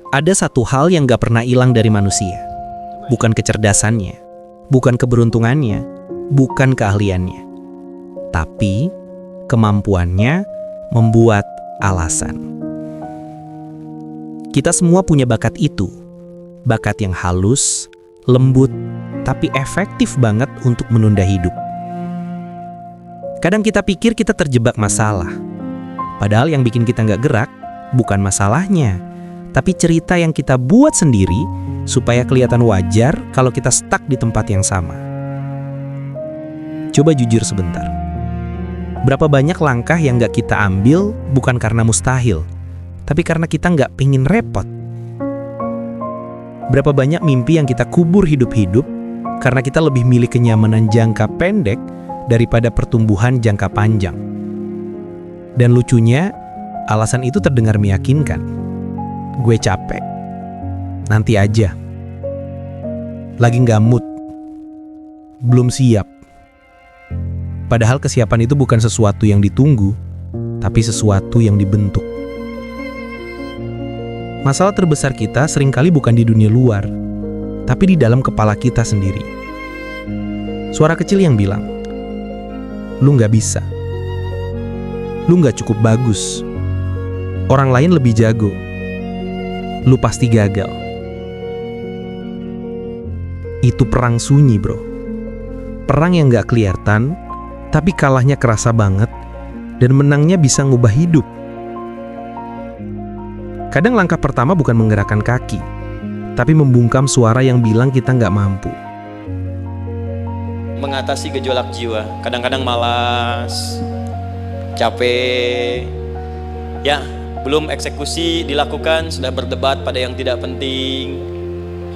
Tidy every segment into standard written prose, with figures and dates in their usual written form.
Ada satu hal yang gak pernah hilang dari manusia. Bukan kecerdasannya, bukan keberuntungannya, bukan keahliannya. Tapi kemampuannya membuat alasan. Kita semua punya bakat itu. Bakat yang halus, lembut, tapi efektif banget untuk menunda hidup. Kadang kita pikir kita terjebak masalah. Padahal yang bikin kita gak gerak bukan masalahnya, tapi cerita yang kita buat sendiri supaya kelihatan wajar kalau kita stuck di tempat yang sama. Coba jujur sebentar. Berapa banyak langkah yang gak kita ambil bukan karena mustahil, tapi karena kita gak pengen repot. Berapa banyak mimpi yang kita kubur hidup-hidup karena kita lebih milih kenyamanan jangka pendek daripada pertumbuhan jangka panjang. Dan lucunya, alasan itu terdengar meyakinkan. Gue capek. Nanti aja. Lagi nggak mood. Belum siap. Padahal kesiapan itu bukan sesuatu yang ditunggu, tapi sesuatu yang dibentuk. Masalah terbesar kita seringkali bukan di dunia luar, tapi di dalam kepala kita sendiri. Suara kecil yang bilang, lu nggak bisa. Lu nggak cukup bagus. Orang lain lebih jago. Lu pasti gagal. Itu perang sunyi, bro. Perang yang gak kelihatan, tapi kalahnya kerasa banget, dan menangnya bisa ngubah hidup. Kadang langkah pertama bukan menggerakkan kaki, tapi membungkam suara yang bilang kita gak mampu. Mengatasi gejolak jiwa, kadang-kadang malas, capek, ya belum eksekusi dilakukan, sudah berdebat pada yang tidak penting,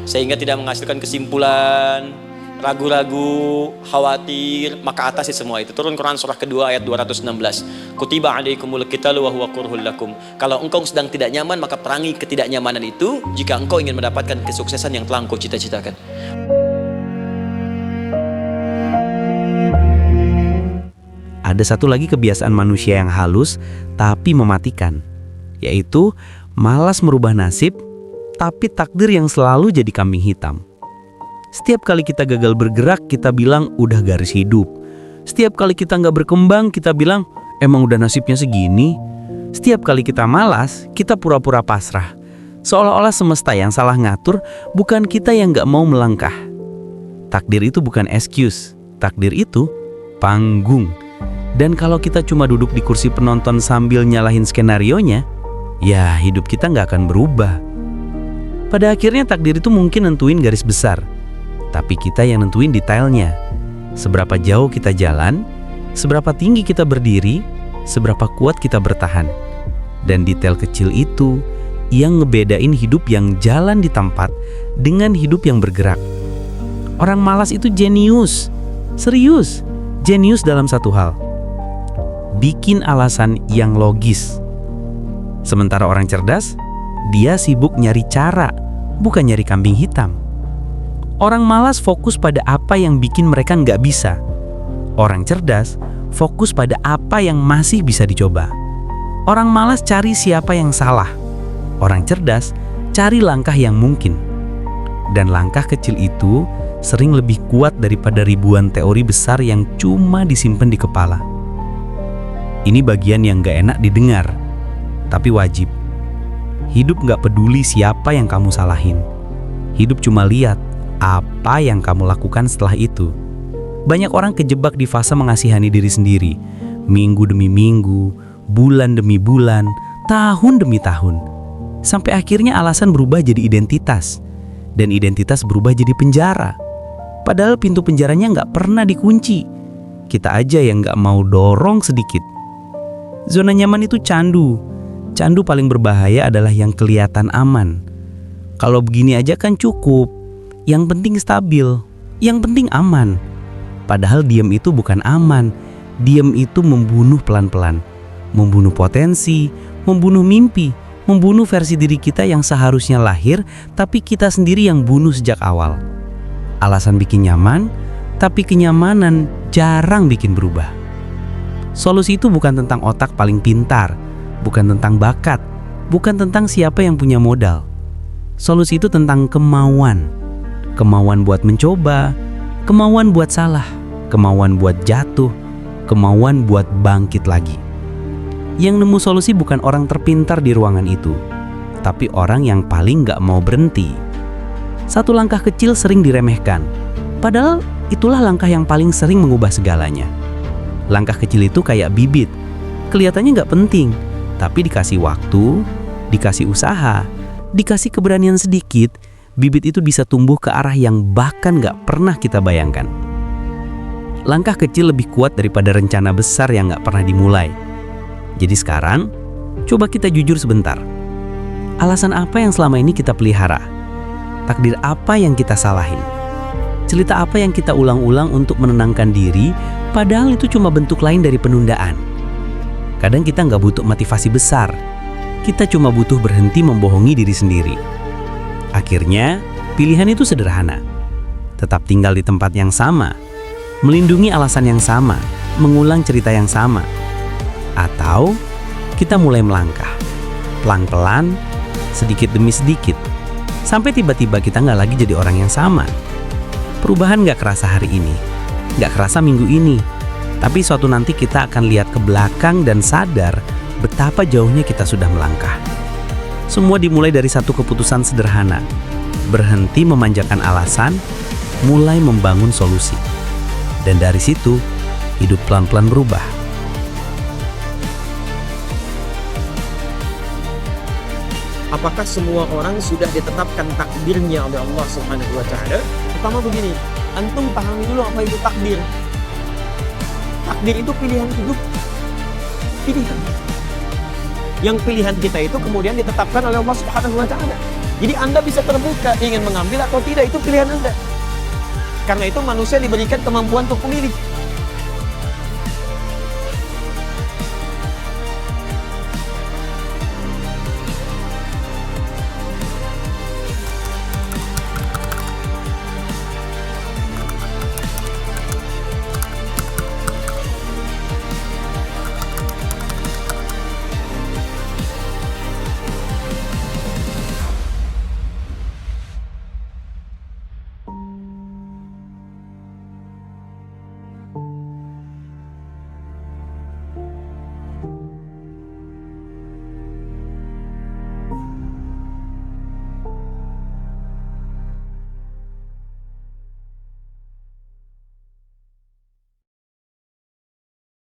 sehingga tidak menghasilkan kesimpulan, ragu-ragu, khawatir, maka atasi semua itu. Turun Quran surah kedua ayat 216. Kutiba alaikumul qitalu wa huwa kurhul lakum. Kalau engkau sedang tidak nyaman, maka perangi ketidaknyamanan itu jika engkau ingin mendapatkan kesuksesan yang telah engkau cita-citakan. Ada satu lagi kebiasaan manusia yang halus tapi mematikan, yaitu malas merubah nasib, tapi takdir yang selalu jadi kambing hitam. Setiap kali kita gagal bergerak, kita bilang udah garis hidup. Setiap kali kita nggak berkembang, kita bilang emang udah nasibnya segini. Setiap kali kita malas, kita pura-pura pasrah. Seolah-olah semesta yang salah ngatur, bukan kita yang nggak mau melangkah. Takdir itu bukan excuse, takdir itu panggung. Dan kalau kita cuma duduk di kursi penonton sambil nyalahin skenarionya, ya hidup kita nggak akan berubah. Pada akhirnya takdir itu mungkin nentuin garis besar, tapi kita yang nentuin detailnya. Seberapa jauh kita jalan, seberapa tinggi kita berdiri, seberapa kuat kita bertahan. Dan detail kecil itu yang ngebedain hidup yang jalan di tempat dengan hidup yang bergerak. Orang malas itu jenius, serius, jenius dalam satu hal. Bikin alasan yang logis. Sementara orang cerdas, dia sibuk nyari cara, bukan nyari kambing hitam. Orang malas fokus pada apa yang bikin mereka nggak bisa. Orang cerdas fokus pada apa yang masih bisa dicoba. Orang malas cari siapa yang salah. Orang cerdas cari langkah yang mungkin. Dan langkah kecil itu sering lebih kuat daripada ribuan teori besar yang cuma disimpan di kepala. Ini bagian yang gak enak didengar, tapi wajib. Hidup gak peduli siapa yang kamu salahin. Hidup cuma lihat apa yang kamu lakukan setelah itu. Banyak orang kejebak di fase mengasihani diri sendiri. Minggu demi minggu, bulan demi bulan, tahun demi tahun. Sampai akhirnya alasan berubah jadi identitas. Dan identitas berubah jadi penjara. Padahal pintu penjaranya gak pernah dikunci. Kita aja yang gak mau dorong sedikit. Zona nyaman itu candu. Candu paling berbahaya adalah yang kelihatan aman. Kalau begini aja kan cukup. Yang penting stabil, yang penting aman. Padahal diam itu bukan aman. Diam itu membunuh pelan-pelan. Membunuh potensi, membunuh mimpi, membunuh versi diri kita yang seharusnya lahir, tapi kita sendiri yang bunuh sejak awal. Alasan bikin nyaman, tapi kenyamanan jarang bikin berubah. Solusi itu bukan tentang otak paling pintar, bukan tentang bakat, bukan tentang siapa yang punya modal, Solusi itu tentang kemauan. Kemauan buat mencoba, kemauan buat salah, kemauan buat jatuh, kemauan buat bangkit lagi. Yang nemu solusi bukan orang terpintar di ruangan itu, tapi orang yang paling nggak mau berhenti. Satu langkah kecil sering diremehkan, padahal itulah langkah yang paling sering mengubah segalanya. Langkah kecil itu kayak bibit, kelihatannya nggak penting, tapi dikasih waktu, dikasih usaha, dikasih keberanian sedikit, bibit itu bisa tumbuh ke arah yang bahkan nggak pernah kita bayangkan. Langkah kecil lebih kuat daripada rencana besar yang nggak pernah dimulai. Jadi sekarang, coba kita jujur sebentar. Alasan apa yang selama ini kita pelihara? Takdir apa yang kita salahin? Cerita apa yang kita ulang-ulang untuk menenangkan diri, padahal itu cuma bentuk lain dari penundaan. Kadang kita nggak butuh motivasi besar. Kita cuma butuh berhenti membohongi diri sendiri. Akhirnya, pilihan itu sederhana. Tetap tinggal di tempat yang sama, melindungi alasan yang sama, mengulang cerita yang sama. Atau, kita mulai melangkah. Pelan-pelan, sedikit demi sedikit. Sampai tiba-tiba kita nggak lagi jadi orang yang sama. Perubahan nggak kerasa hari ini, nggak kerasa minggu ini. Tapi suatu nanti kita akan lihat ke belakang dan sadar betapa jauhnya kita sudah melangkah. Semua dimulai dari satu keputusan sederhana. Berhenti memanjakan alasan, mulai membangun solusi. Dan dari situ, hidup pelan-pelan berubah. Apakah semua orang sudah ditetapkan takdirnya oleh Allah Subhanahu wa Ta'ala? Pertama begini, antum pahami dulu apa itu takdir. Takdir itu pilihan hidup. Pilihan. Yang pilihan kita itu kemudian ditetapkan oleh Allah Subhanahu wa Ta'ala. Jadi Anda bisa terbuka ingin mengambil atau tidak, itu pilihan Anda. Karena itu manusia diberikan kemampuan untuk memilih.